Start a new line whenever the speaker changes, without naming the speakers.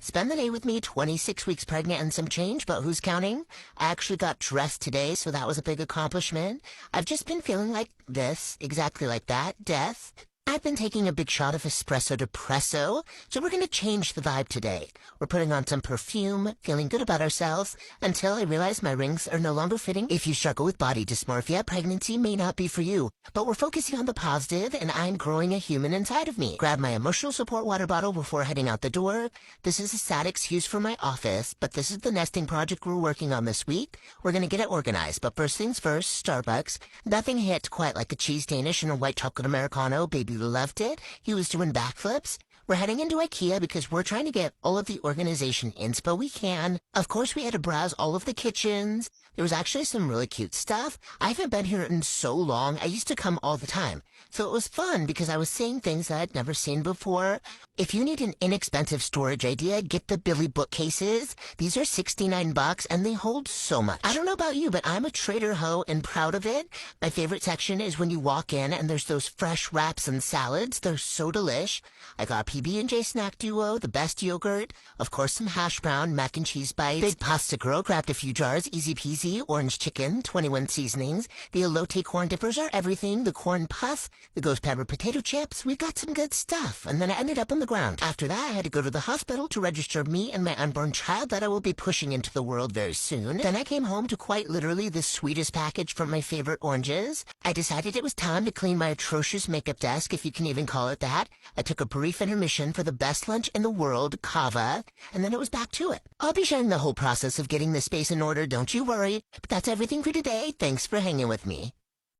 Spend the day with me, 26 weeks pregnant and some change, but who's counting? I actually got dressed today, so that was a big accomplishment. I've just been feeling like this, exactly like that, death. I've been taking a big shot of espresso depresso, so we're going to change the vibe today. We're putting on some perfume, feeling good about ourselves, until I realize my rings are no longer fitting. If you struggle with body dysmorphia, pregnancy may not be for you, but we're focusing on the positive, and I'm growing a human inside of me. Grab my emotional support water bottle before heading out the door. This is a sad excuse for my office, but this is the nesting project we're working on this week. We're going to get it organized, but first things first, Starbucks. Nothing hit quite like a cheese Danish and a white chocolate Americano. Baby loved it. He was doing backflips. We're heading into IKEA because we're trying to get all of the organization inspo we can. Of course, we had to browse all of the kitchens. There was actually some really cute stuff. I haven't been here in so long. I used to come all the time. So it was fun because I was seeing things that I'd never seen before. If you need an inexpensive storage idea, get the Billy bookcases. These are $69 and they hold so much. I don't know about you, but I'm a trader hoe and proud of it. My favorite section is when you walk in and there's those fresh wraps and salads. They're so delish. I got PB&J Snack Duo, the best yogurt, of course some hash brown, mac and cheese bites. Big Pasta Girl grabbed a few jars, easy peasy, orange chicken, 21 seasonings. The elote corn dippers are everything, the corn puff, the ghost pepper potato chips. We got some good stuff, and then I ended up on the ground. After that, I had to go to the hospital to register me and my unborn child that I will be pushing into the world very soon. Then I came home to quite literally the sweetest package from my favorite oranges. I decided it was time to clean my atrocious makeup desk, if you can even call it that. I took a brief intermission for the best lunch in the world, kava, and then it was back to it. I'll be sharing the whole process of getting this space in order, don't you worry. But that's everything for today. Thanks for hanging with me.